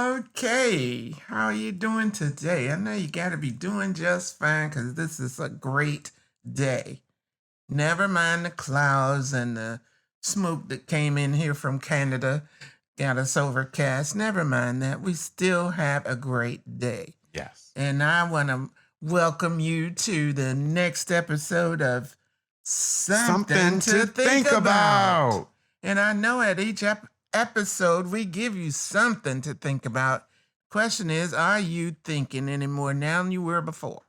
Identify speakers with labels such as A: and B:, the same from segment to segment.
A: Okay, how are you doing today? I know you got to be doing just fine because this is a great day. Never mind the clouds and the smoke that came in here from Canada, got us overcast. Never mind that. We still have a great day.
B: Yes.
A: And I want to welcome you to the next episode of Something to Think About. And I know at each episode we give you something to think about. Question is, are you thinking any more now than you were before?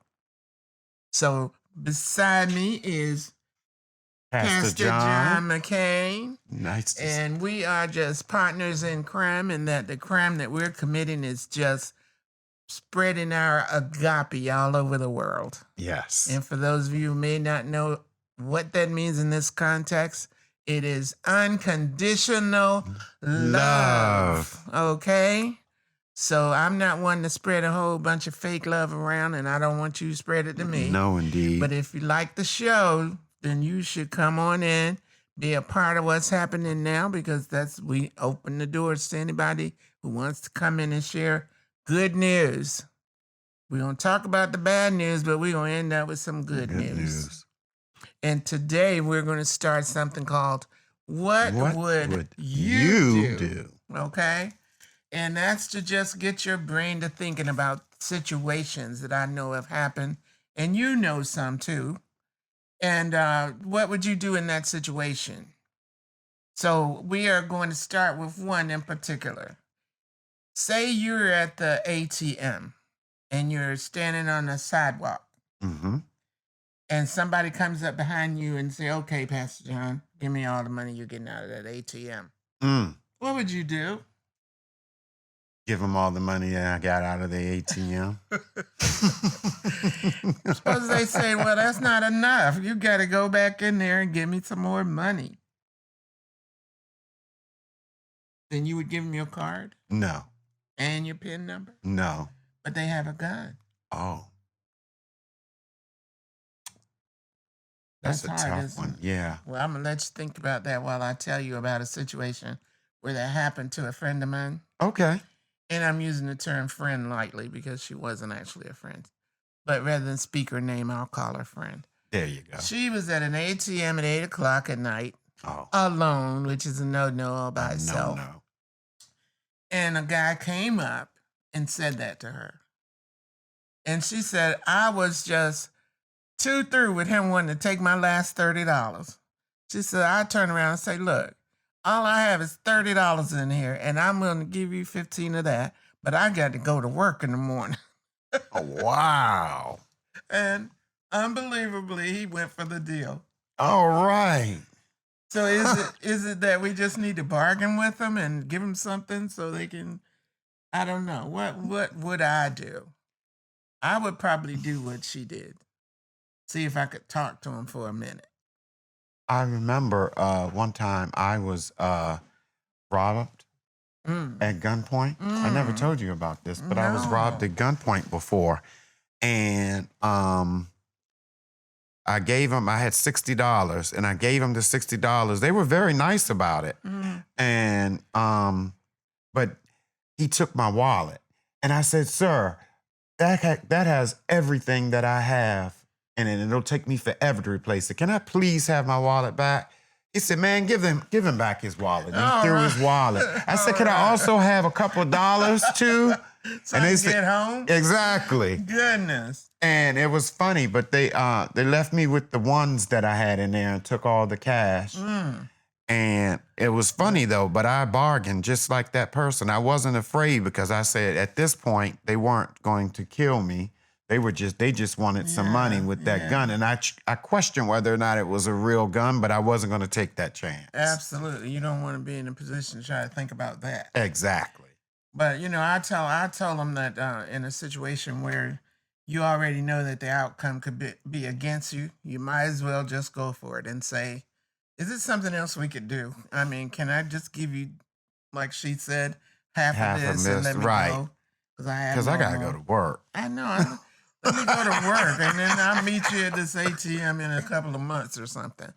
A: So beside me is Pastor John McCain.
B: Nice to
A: and we are just partners in crime, and that the crime that we're committing is just spreading our agape all over the world.
B: Yes.
A: And for those of you who may not know what that means in this context, it is unconditional love. Okay? So I'm not one to spread a whole bunch of fake love around, and I don't want you to spread it to me.
B: No, indeed.
A: But if you like the show, then you should come on in, be a part of what's happening now, because we open the doors to anybody who wants to come in and share good news. We're going to talk about the bad news, but we're going to end up with some good news. And today we're going to start something called What Would You Do? Okay? And that's to just get your brain to thinking about situations that I know have happened, and you know some too. And what would you do in that situation? So we are going to start with one in particular. Say you're at the ATM and you're standing on the sidewalk.
B: Mm-hmm.
A: And somebody comes up behind you and say, okay, Pastor John, give me all the money you're getting out of that ATM. What would you do?
B: Give them all the money that I got out of the ATM.
A: Suppose they say, well, that's not enough. You got to go back in there and give me some more money. Then you would give them your card?
B: No.
A: And your PIN number?
B: No.
A: But they have a gun.
B: Oh. That's a
A: hard,
B: tough one. Yeah.
A: Well, I'm going to let you think about that while I tell you about a situation where that happened to a friend of mine.
B: Okay.
A: And I'm using the term friend lightly because she wasn't actually a friend. But rather than speak her name, I'll call her friend.
B: There you go.
A: She was at an ATM at 8 o'clock at night, alone, which is a no-no all by itself.
B: No.
A: And a guy came up and said that to her. And she said, I was just too through with him wanting to take my last $30. She said, I turn around and say, look, all I have is $30 in here, and I'm going to give you 15 of that, but I got to go to work in the morning.
B: Oh, wow.
A: And unbelievably, he went for the deal.
B: All right.
A: So is it that we just need to bargain with them and give them something so they can, I don't know. What would I do? I would probably do what she did. See if I could talk to him for a minute.
B: I remember one time I was robbed at gunpoint. I never told you about this, but I was robbed at gunpoint before. And I had $60 and I gave them the $60. They were very nice about it. And, but he took my wallet and I said, sir, that has everything that I have. And it'll take me forever to replace it. Can I please have my wallet back? He said, man, give him back his wallet. He threw his wallet. I said, can I also have a couple of dollars too?
A: So and they said, get home?
B: Exactly.
A: Goodness.
B: And it was funny, but they left me with the ones that I had in there and took all the cash. And it was funny though, but I bargained just like that person. I wasn't afraid because I said at this point, they weren't going to kill me. They just wanted some money with that gun. And I questioned whether or not it was a real gun, but I wasn't going to take that chance.
A: Absolutely. You don't want to be in a position to try to think about that.
B: Exactly.
A: But, I tell them that in a situation where you already know that the outcome could be against you, you might as well just go for it and say, is it something else we could do? I mean, can I just give you, like she said, half of this and let me go? Because
B: I got to go to work.
A: I know. Let me go to work, and then I'll meet you at this ATM in a couple of months or something.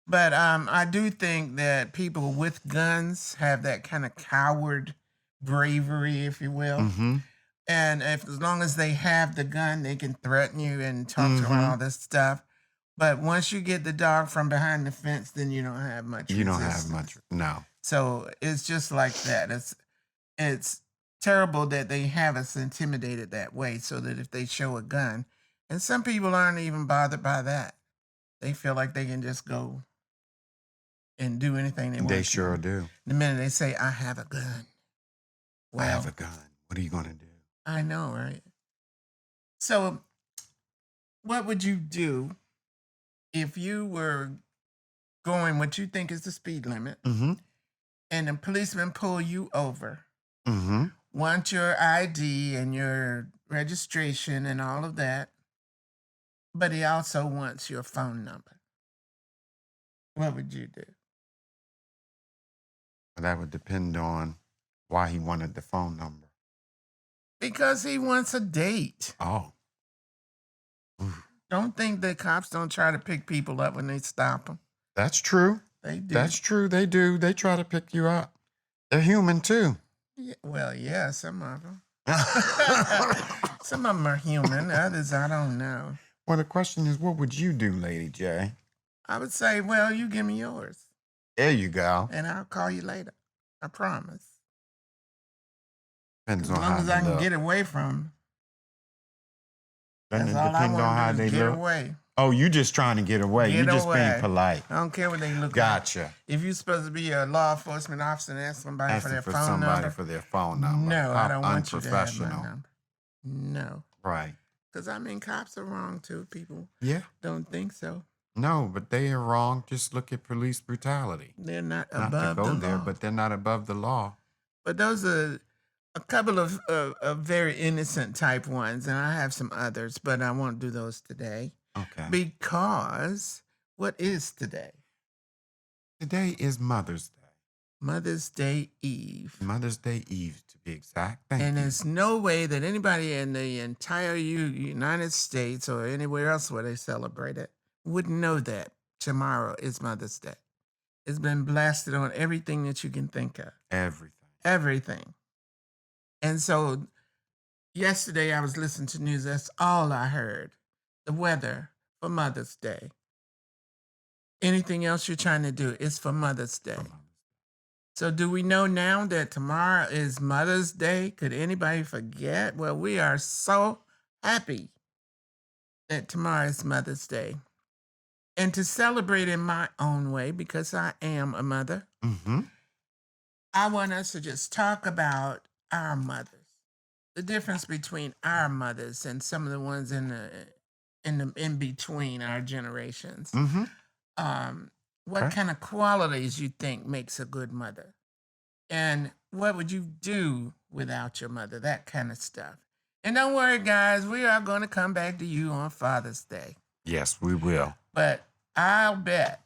A: But I do think that people with guns have that kind of coward bravery, if you will.
B: Mm-hmm.
A: And as long as they have the gun, they can threaten you and talk to you about
B: Mm-hmm.
A: all this stuff. But once you get the dog from behind the fence, then you don't have much
B: You don't have much.
A: resistance.
B: No.
A: So it's just like that. It's terrible that they have us intimidated that way, so that if they show a gun, and some people aren't even bothered by that. They feel like they can just go and do anything they want.
B: They sure do.
A: The minute they say, "I have a gun,"
B: I have a gun. What are you going to do?
A: I know, right? So, what would you do if you were going what you think is the speed limit,
B: Mm-hmm.
A: and the policeman pull you over,
B: Mm-hmm.
A: want your ID and your registration and all of that, but he also wants your phone number? What would you do?
B: That would depend on why he wanted the phone number.
A: Because he wants a date.
B: Oh.
A: Don't think that cops don't try to pick people up when they stop them.
B: That's true.
A: They do.
B: That's true. They do. They try to pick you up. They're human too.
A: Yeah, well, yeah, some of them. Some of them are human. Others, I don't know.
B: Well, the question is, what would you do, Lady J?
A: I would say, well, you give me yours,
B: There you go.
A: and I'll call you later. I promise.
B: Depends
A: As
B: on
A: long
B: how
A: as
B: they
A: I can
B: look.
A: get away from them.
B: Doesn't
A: That's
B: it
A: all I
B: depend on how
A: want to
B: they
A: do is get
B: look?
A: away.
B: Oh, you just trying to get away. You
A: Get
B: just being
A: away.
B: polite.
A: I don't care what they look like.
B: Gotcha.
A: If you're supposed to be a law enforcement officer and ask somebody for
B: Asking
A: their
B: for
A: phone
B: somebody
A: number,
B: for their phone number.
A: no, I
B: How
A: don't want you to have my
B: unprofessional.
A: number. No.
B: Right.
A: Because, I mean, cops are wrong, too. People
B: Yeah.
A: don't think so.
B: No, but they are wrong. Just look at police brutality.
A: They're not
B: Not
A: above
B: to go
A: the
B: there,
A: law.
B: but they're not above the law.
A: But those are a couple of very innocent type ones, and I have some others, but I won't do those today.
B: Okay.
A: Because what is today?
B: Today is Mother's Day.
A: Mother's Day Eve.
B: Mother's Day Eve, to be exact. Thank
A: And
B: you.
A: there's no way that anybody in the entire United States or anywhere else where they celebrate it would know that tomorrow is Mother's Day. It's been blasted on everything that you can think of.
B: Everything.
A: Everything. And so yesterday I was listening to news. That's all I heard. The weather for Mother's Day. Anything else you're trying to do is for Mother's Day. So do we know now that tomorrow is Mother's Day? Could anybody forget? Well, we are so happy that tomorrow is Mother's Day. And to celebrate in my own way, because I am a mother,
B: Mm-hmm.
A: I want us to just talk about our mothers. The difference between our mothers and some of the ones in between our generations.
B: Mm-hmm.
A: What
B: Okay.
A: kind of qualities you think makes a good mother? And what would you do without your mother? That kind of stuff. And don't worry, guys, we are going to come back to you on Father's Day.
B: Yes, we will.
A: But I'll bet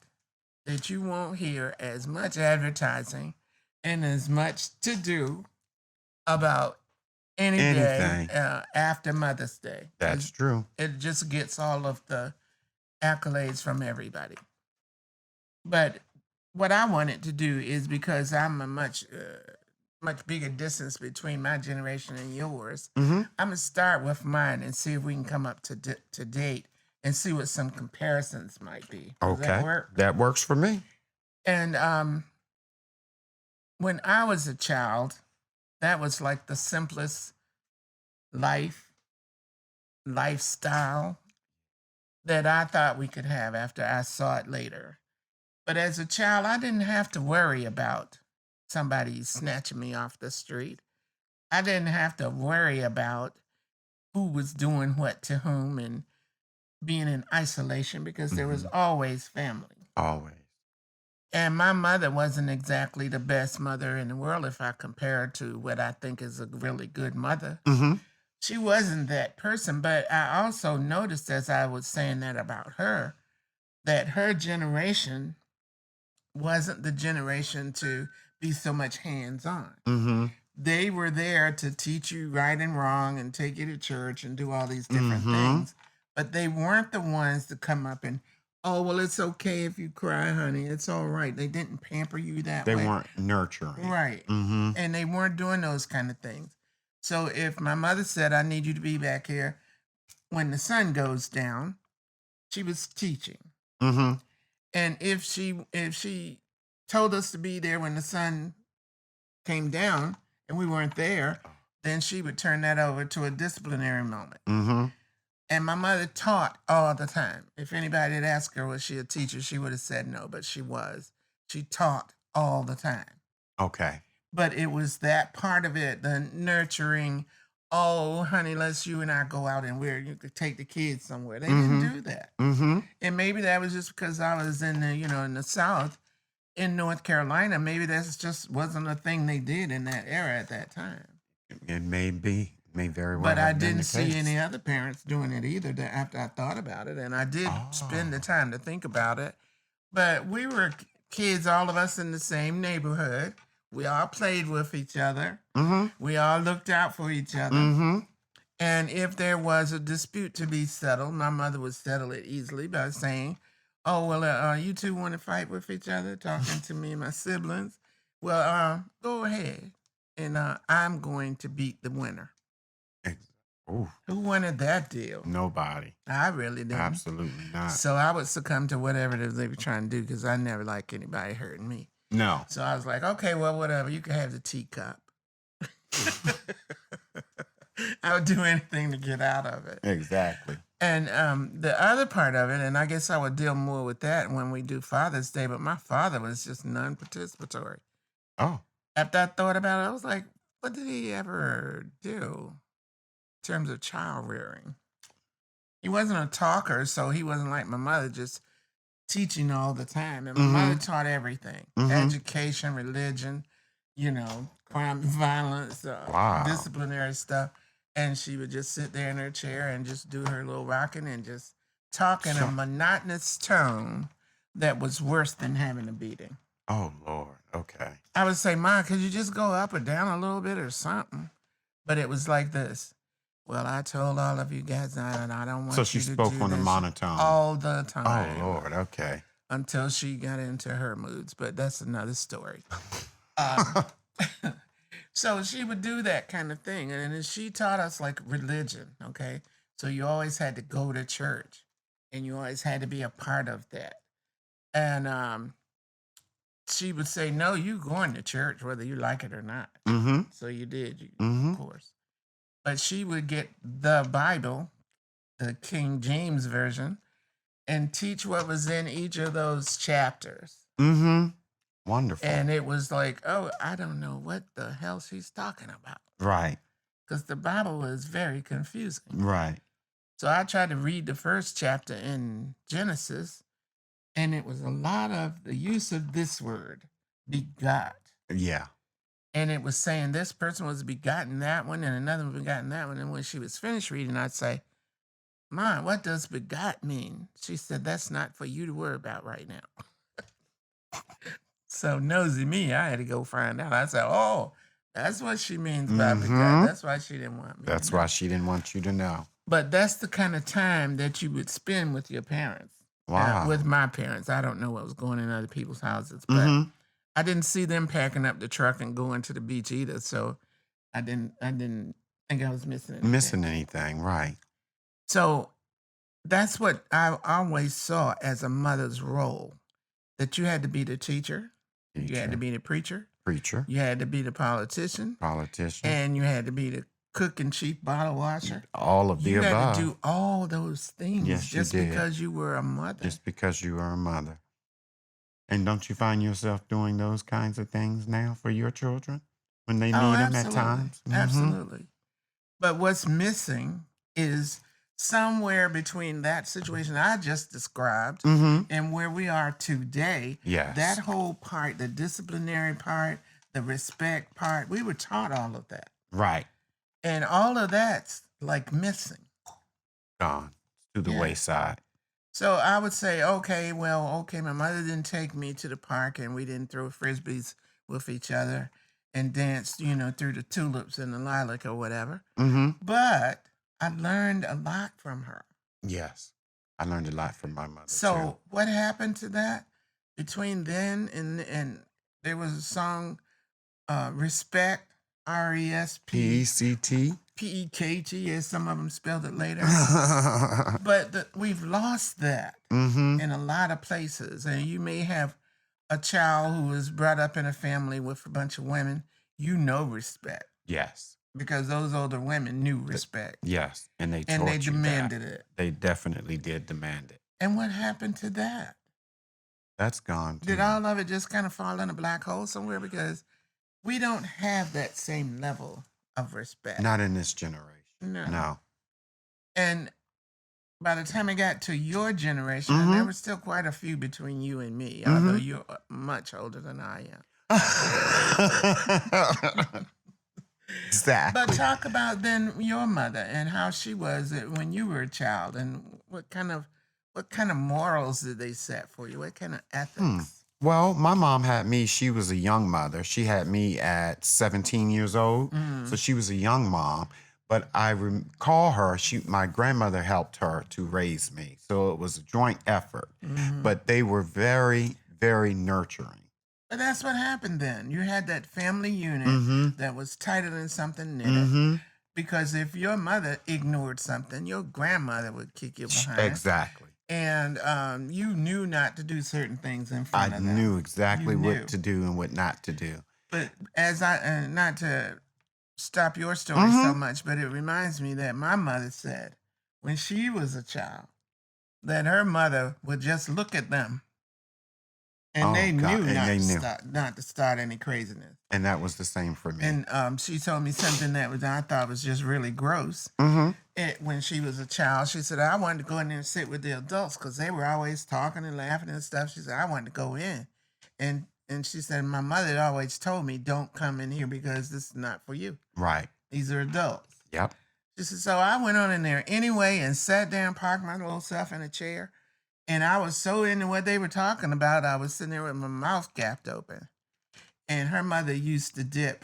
A: that you won't hear as much advertising and as much to do about any
B: Anything.
A: day after Mother's Day.
B: That's true.
A: It just gets all of the accolades from everybody. But what I wanted to do is, because I'm a much bigger distance between my generation and yours,
B: Mm-hmm.
A: I'm gonna start with mine and see if we can come up to date and see what some comparisons might be. Does
B: Okay.
A: that work?
B: That works for me.
A: And when I was a child, that was like the simplest lifestyle that I thought we could have after I saw it later. But as a child, I didn't have to worry about somebody snatching me off the street. I didn't have to worry about who was doing what to whom and being in isolation, because there was always family.
B: Always.
A: And my mother wasn't exactly the best mother in the world if I compare her to what I think is a really good mother.
B: Mm-hmm.
A: She wasn't that person, but I also noticed, as I was saying that about her, that her generation wasn't the generation to be so much hands-on.
B: Mm-hmm.
A: They were there to teach you right and wrong and take you to church and do all these different
B: Mhm.
A: things, but they weren't the ones to come up and Oh, well, it's okay if you cry, honey. It's all right. They didn't pamper you that
B: They
A: way.
B: weren't nurturing.
A: Right.
B: Mm-hmm.
A: And they weren't doing those kind of things. So if my mother said, I need you to be back here when the sun goes down, she was teaching.
B: Mm-hmm.
A: And if she told us to be there when the sun came down and we weren't there, then she would turn that over to a disciplinary moment.
B: Mm-hmm.
A: And my mother taught all the time. If anybody had asked her, was she a teacher, she would have said no, but she was. She taught all the time.
B: Okay.
A: But it was that part of it, the nurturing. Oh, honey, let's you and I go out and you could take the kids somewhere. They didn't do that.
B: Mm-hmm.
A: And maybe that was just because I was in the South, in North Carolina. Maybe that's just wasn't a thing they did in that era at that time.
B: It may very well.
A: But I
B: have been
A: didn't
B: the
A: see
B: case.
A: any other parents doing it either after I thought about it. And I did spend the time to think about it. But we were kids, all of us in the same neighborhood. We all played with each other.
B: Mm-hmm.
A: We all looked out for each other.
B: Mm-hmm.
A: And if there was a dispute to be settled, my mother would settle it easily by saying, oh, well, you two want to fight with each other, talking to me and my siblings. Well, go ahead. And I'm going to beat the winner.
B: Ooh.
A: Who wanted that deal?
B: Nobody.
A: I really didn't.
B: Absolutely not.
A: So I would succumb to whatever it is they were trying to do because I never liked anybody hurting me.
B: No.
A: So I was like, okay, well, whatever. You can have the teacup. I would do anything to get out of it.
B: Exactly.
A: And the other part of it, and I guess I would deal more with that when we do Father's Day, but my father was just non-participatory.
B: Oh.
A: After I thought about it, I was like, what did he ever do in terms of child rearing? He wasn't a talker, so he wasn't like my mother, just teaching all the time. And my mother taught everything. Education, religion, crime and violence, disciplinary stuff. And she would just sit there in her chair and just do her little rocking and just talk in a monotonous tone that was worse than having a beating.
B: Oh, Lord. Okay.
A: I would say, Mom, could you just go up or down a little bit or something? But it was like this. Well, I told all of you guys that I don't want
B: So
A: you
B: she
A: to
B: spoke
A: do
B: on a
A: this
B: monotone.
A: all the time.
B: Oh, Lord. Okay.
A: Until she got into her moods. But that's another story. So she would do that kind of thing. And then she taught us like religion, okay? So you always had to go to church. And you always had to be a part of that. And she would say, no, you going to church whether you like it or not.
B: Mm-hmm.
A: So you did, of course. But she would get the Bible, the King James Version, and teach what was in each of those chapters.
B: Mm-hmm. Wonderful.
A: And it was like, oh, I don't know what the hell she's talking about.
B: Right.
A: Because the Bible was very confusing.
B: Right.
A: So I tried to read the first chapter in Genesis, and it was a lot of the use of this word, begot.
B: Yeah.
A: And it was saying this person was begotten that one, and another one begotten that one. And when she was finished reading, I'd say, Mom, what does begot mean? She said, that's not for you to worry about right now. So nosy me, I had to go find out. I said, oh, that's what she means by begot. That's why she didn't want me
B: That's
A: to know.
B: why she didn't want you to know.
A: But that's the kind of time that you would spend with your parents.
B: Wow.
A: With my parents. I don't know what was going in other people's houses, but I didn't see them packing up the truck and going to the beach either. So I didn't think I was missing anything.
B: Right.
A: So that's what I always saw as a mother's role, that you had to be the teacher, you had to be the preacher, you had to be the politician, and you had to be the cook and chief bottle washer.
B: All of the above.
A: You had to do all those things
B: because
A: you were a mother.
B: Just because you were a mother. And don't you find yourself doing those kinds of things now for your children when they need them at times?
A: Absolutely. But what's missing is somewhere between that situation I just described and where we are today.
B: Yes.
A: That whole part, the disciplinary part, the respect part, we were taught all of that.
B: Right.
A: And all of that's like missing.
B: Gone to the wayside.
A: So I would say, okay, my mother didn't take me to the park and we didn't throw frisbees with each other and dance, through the tulips and the lilac or whatever. But I learned a lot from her.
B: Yes. I learned a lot from my mother too.
A: So what happened to that between then and there was a song, Respect, RESP.
B: PECT.
A: PEKT, as some of them spelled it later. But we've lost that in a lot of places. And you may have a child who was brought up in a family with a bunch of women. You know respect.
B: Yes.
A: Because those older women knew respect.
B: Yes. And they
A: demanded it.
B: They definitely did demand it.
A: And what happened to that?
B: That's gone too.
A: Did all of it just kind of fall in a black hole somewhere? Because we don't have that same level of respect.
B: Not in this generation. No.
A: And by the time it got to your generation, and there were still quite a few between you and me, although you're much older than I am.
B: Exactly.
A: But talk about then your mother and how she was when you were a child, and what kind of morals did they set for you? What kind of ethics?
B: Well, my mom had me. She was a young mother. She had me at 17 years old, so she was a young mom. But I recall her. My grandmother helped her to raise me, so it was a joint effort. But they were very, very nurturing.
A: But that's what happened then. You had that family unit that was tighter than something knitted. Because if your mother ignored something, your grandmother would kick you behind.
B: Exactly.
A: And you knew not to do certain things in front of them.
B: I knew exactly what to do and what not to do.
A: But as not to stop your story so much, but it reminds me that my mother said when she was a child that her mother would just look at them. And they knew not to start any craziness.
B: And that was the same for me.
A: And she told me something that I thought was just really gross. When she was a child, she said, I wanted to go in there and sit with the adults because they were always talking and laughing and stuff. She said, I wanted to go in. And she said, my mother always told me, don't come in here because this is not for you.
B: Right.
A: These are adults.
B: Yep.
A: She said, so I went on in there anyway and sat down, parked my little self in a chair. And I was so into what they were talking about, I was sitting there with my mouth gapped open. And her mother used to dip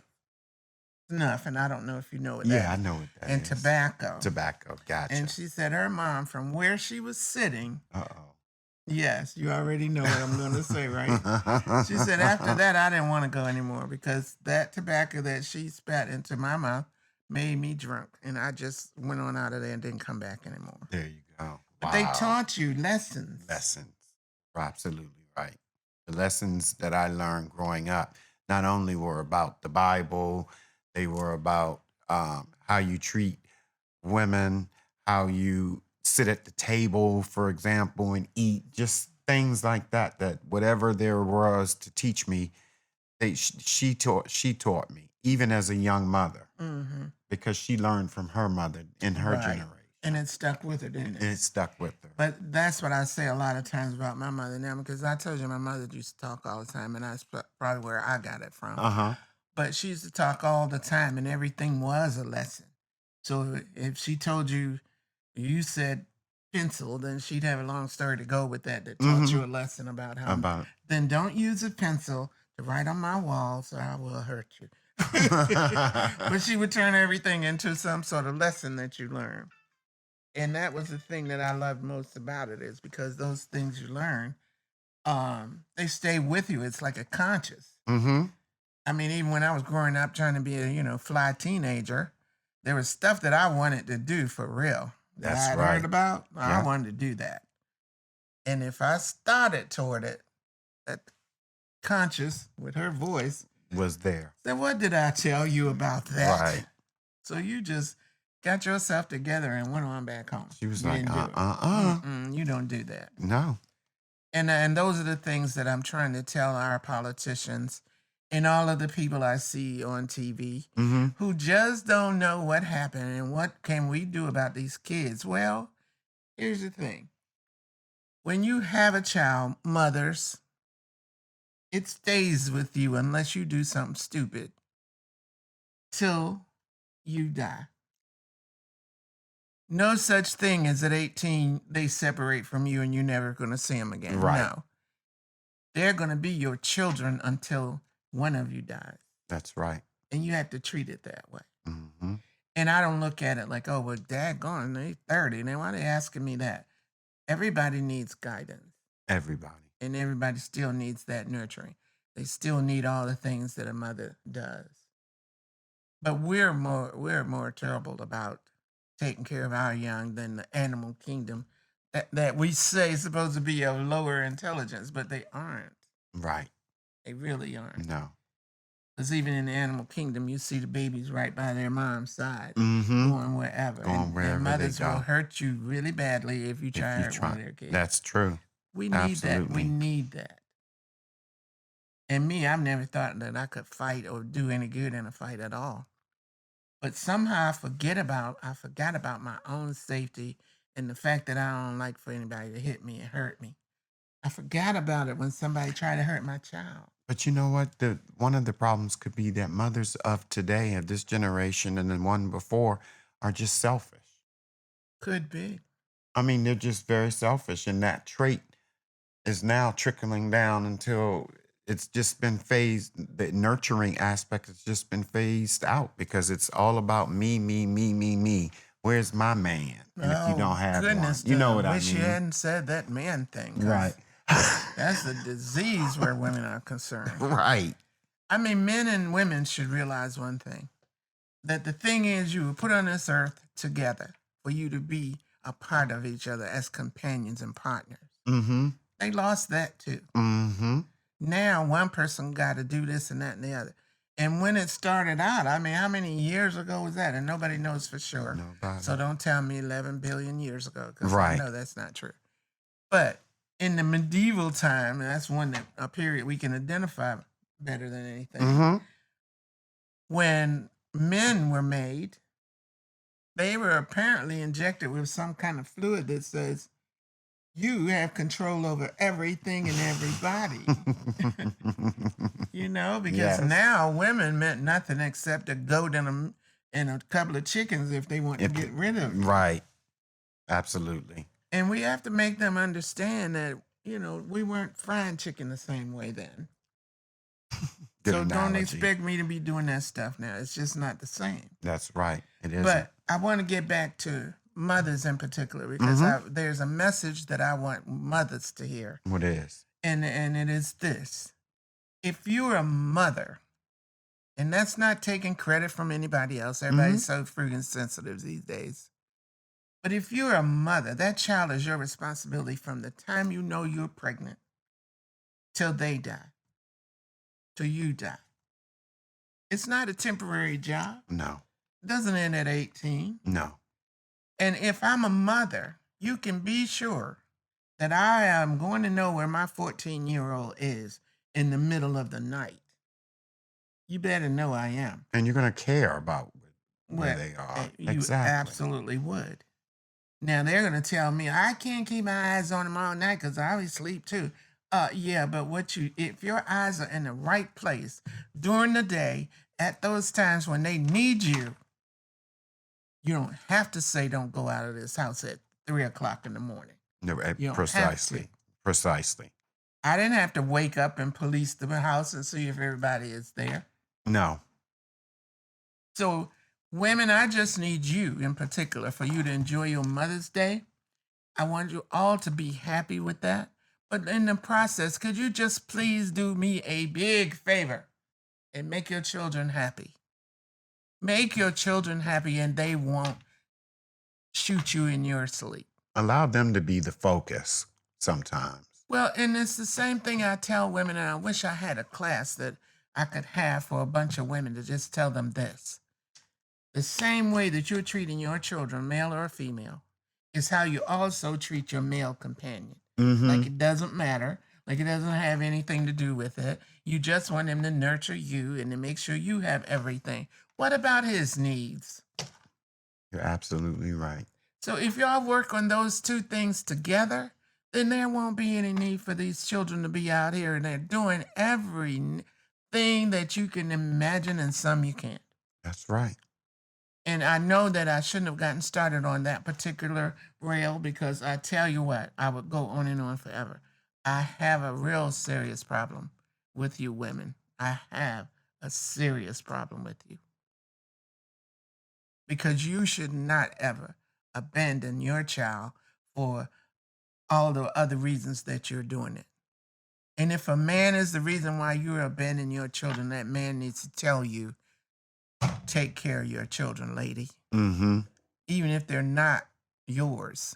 A: snuff, and I don't know if you know what that is.
B: Yeah, I know what that is.
A: And tobacco.
B: Tobacco, gotcha.
A: And she said her mom, from where she was sitting, yes, you already know what I'm going to say, right? She said after that, I didn't want to go anymore because that tobacco that she spat into my mouth made me drunk. And I just went on out of there and didn't come back anymore.
B: There you go.
A: But they taught you lessons.
B: Lessons. You're absolutely right. The lessons that I learned growing up not only were about the Bible, they were about how you treat women, how you sit at the table, for example, and eat, just things like that, that whatever there was to teach me, she taught me, even as a young mother, because she learned from her mother in her generation.
A: And it stuck with her, didn't it?
B: And it stuck with her.
A: But that's what I say a lot of times about my mother now, because I told you my mother used to talk all the time, and that's probably where I got it from. But she used to talk all the time, and everything was a lesson. So if she told you, you said pencil, then she'd have a long story to go with that taught you a lesson about how. Then don't use a pencil to write on my wall, so I will hurt you. But she would turn everything into some sort of lesson that you learn. And that was the thing that I loved most about it, is because those things you learn, they stay with you. It's like a conscious. I mean, even when I was growing up trying to be a, fly teenager, there was stuff that I wanted to do for real. That I had heard about. I wanted to do that. And if I started toward it, that conscious with her voice
B: was there.
A: Then what did I tell you about that?
B: Right.
A: So you just got yourself together and went on back home.
B: She was
A: You
B: like,
A: didn't do it. You don't do that.
B: No.
A: And those are the things that I'm trying to tell our politicians and all of the people I see on TV who just don't know what happened and what can we do about these kids. Well, here's the thing. When you have a child, mothers, it stays with you unless you do something stupid till you die. No such thing as at 18, they separate from you and you're never going to see them again.
B: Right.
A: No. They're going to be your children until one of you dies.
B: That's right.
A: And you have to treat it that way. And I don't look at it like, oh, well, dad gone, they're 30. Now, why are they asking me that? Everybody needs guidance,
B: Everybody.
A: and everybody still needs that nurturing. They still need all the things that a mother does. But we're more terrible about taking care of our young than the animal kingdom that we say is supposed to be of lower intelligence, but they aren't.
B: Right.
A: They really aren't.
B: No.
A: Because even in the animal kingdom, you see the babies right by their mom's side,
B: Mm-hmm.
A: going wherever.
B: Going
A: and
B: wherever they
A: mothers will
B: go.
A: hurt you really badly if you try
B: If
A: to
B: you
A: hurt one of
B: try.
A: their kids.
B: That's true.
A: We need that. We
B: Absolutely.
A: need that. And me, I've never thought that I could fight or do any good in a fight at all. But somehow I forgot about my own safety and the fact that I don't like for anybody to hit me and hurt me. I forgot about it when somebody tried to hurt my child.
B: But you know what? One of the problems could be that mothers of today, of this generation and the one before, are just selfish.
A: Could be.
B: I mean, they're just very selfish, and that trait is now trickling down until it's just been phased. The nurturing aspect has just been phased out because it's all about me, me, me, me, me. Where's my man? And if you don't have
A: goodness,
B: one, you know what I
A: wish
B: mean.
A: you hadn't said that man thing. 'cause
B: Right.
A: That's a disease where women are concerned.
B: Right.
A: I mean, men and women should realize one thing. That the thing is, you were put on this earth together for you to be a part of each other as companions and partners.
B: Mm-hmm.
A: They lost that too.
B: Mm-hmm.
A: Now one person got to do this and that and the other. And when it started out, I mean, how many years ago was that? And nobody knows for sure.
B: Nobody.
A: So don't tell me 11 billion years ago, because
B: Right.
A: I know that's not true. But in the medieval time, and that's a period we can identify better than anything,
B: Mm-hmm.
A: when men were made, they were apparently injected with some kind of fluid that says, you have control over everything and everybody. Because
B: Yes.
A: now women meant nothing except a goat and a couple of chickens if they want to get rid of it.
B: Right. Absolutely.
A: And we have to make them understand that, we weren't frying chicken the same way then.
B: Good
A: so
B: analogy.
A: don't expect me to be doing that stuff now. It's just not the same.
B: That's right. It is.
A: But I want to get back to mothers in particular because there's a message that I want mothers to hear.
B: What is?
A: And it is this. If you're a mother, and that's not taking credit from anybody else, everybody's so freaking sensitive these days. But if you're a mother, that child is your responsibility from the time you know you're pregnant till they die, till you die. It's not a temporary job.
B: No.
A: It doesn't end at 18.
B: No.
A: And if I'm a mother, you can be sure that I am going to know where my 14-year-old is in the middle of the night. You better know I am.
B: And you're going to care about where they are.
A: You
B: Exactly.
A: absolutely would. Now, they're going to tell me, I can't keep my eyes on them all night because I always sleep too. Yeah, but if your eyes are in the right place during the day, at those times when they need you, you don't have to say don't go out of this house at 3 o'clock in the morning.
B: No,
A: You don't
B: precisely.
A: have to.
B: Precisely.
A: I didn't have to wake up and police the house and see if everybody is there.
B: No.
A: So, women, I just need you in particular for you to enjoy your Mother's Day. I want you all to be happy with that. But in the process, could you just please do me a big favor and make your children happy? Make your children happy and they won't shoot you in your sleep.
B: Allow them to be the focus sometimes.
A: Well, and it's the same thing I tell women, and I wish I had a class that I could have for a bunch of women to just tell them this. The same way that you're treating your children, male or female, is how you also treat your male companion.
B: Mm-hmm.
A: Like it doesn't matter. Like it doesn't have anything to do with it. You just want him to nurture you and to make sure you have everything. What about his needs?
B: You're absolutely right.
A: So if y'all work on those two things together, then there won't be any need for these children to be out here and they're doing everything that you can imagine and some you can't.
B: That's right.
A: And I know that I shouldn't have gotten started on that particular rail because I tell you what, I would go on and on forever. I have a real serious problem with you women. I have a serious problem with you. Because you should not ever abandon your child for all the other reasons that you're doing it. And if a man is the reason why you're abandoning your children, that man needs to tell you, take care of your children, lady.
B: Mm-hmm.
A: Even if they're not yours.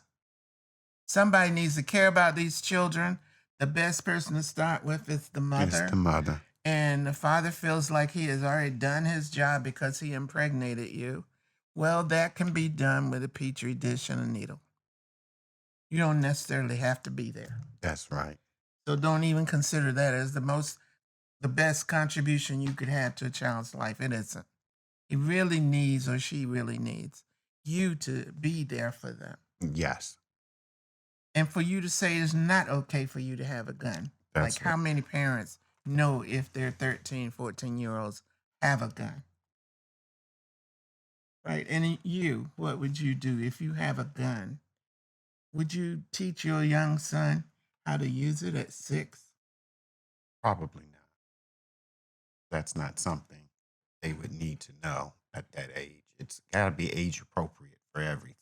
A: Somebody needs to care about these children. The best person to start with is the mother.
B: It's the mother.
A: And the father feels like he has already done his job because he impregnated you. Well, that can be done with a petri dish and a needle. You don't necessarily have to be there.
B: That's right.
A: So don't even consider that as the best contribution you could have to a child's life. It isn't. He really needs, or she really needs, you to be there for them.
B: Yes.
A: And for you to say it's not okay for you to have a gun.
B: That's
A: like how many parents know if their 13, 14-year-olds have a gun? Right? And you, what would you do if you have a gun? Would you teach your young son how to use it at 6?
B: Probably not. That's not something they would need to know at that age. It's got to be age appropriate for everything.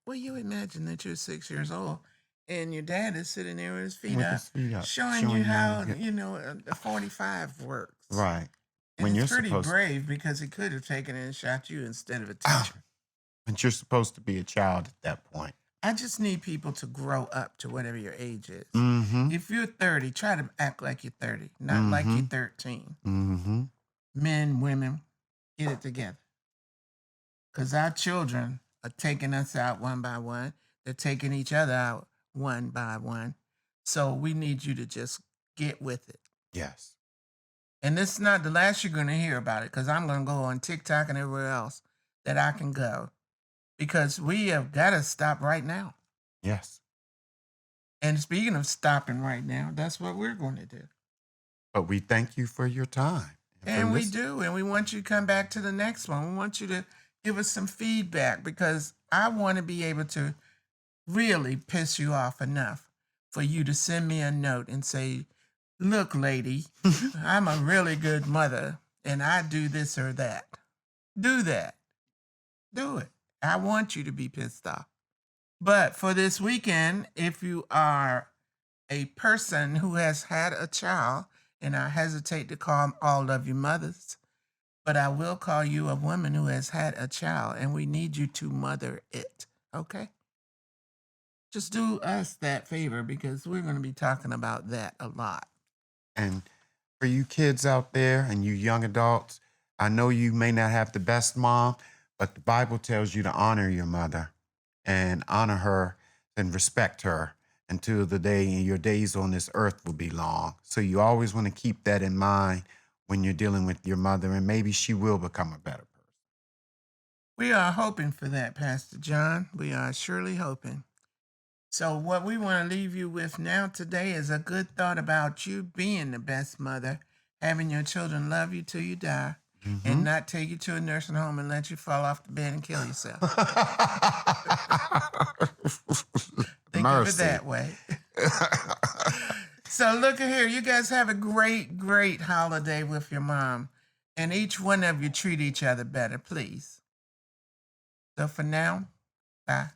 A: Well, you imagine that you're 6 years old and your dad is sitting there with his feet,
B: With
A: up,
B: his feet up,
A: showing you how, the 45 works.
B: Right.
A: And
B: When
A: it's
B: you're
A: pretty brave because he could have taken it and shot you instead of a teacher.
B: But you're supposed to be a child at that point.
A: I just need people to grow up to whatever your age is.
B: Mm-hmm.
A: If you're 30, try to act like you're 30, not like you're 13.
B: Mm-hmm.
A: Men, women, get it together. Because our children are taking us out one by one. They're taking each other out one by one. So we need you to just get with it.
B: Yes.
A: And this is not the last you're going to hear about it, because I'm going to go on TikTok and everywhere else that I can go. Because we have got to stop right now.
B: Yes.
A: And speaking of stopping right now, that's what we're going to do.
B: But we thank you for your time.
A: And we do. And we want you to come back to the next one. We want you to give us some feedback, because I want to be able to really piss you off enough for you to send me a note and say, look, lady, I'm a really good mother and I do this or that. Do that. Do it. I want you to be pissed off. But for this weekend, if you are a person who has had a child, and I hesitate to call all of you mothers, but I will call you a woman who has had a child, and we need you to mother it, okay? Just do us that favor, because we're going to be talking about that a lot.
B: And for you kids out there and you young adults, I know you may not have the best mom, but the Bible tells you to honor your mother and honor her and respect her until the day your days on this earth will be long. So you always want to keep that in mind when you're dealing with your mother, and maybe she will become a better person.
A: We are hoping for that, Pastor John. We are surely hoping. So what we want to leave you with now today is a good thought about you being the best mother, having your children love you till you die, and not take you to a nursing home and let you fall off the bed and kill yourself. Think of it that way. So look at here. You guys have a great, great holiday with your mom. And each one of you treat each other better, please. So for now, bye.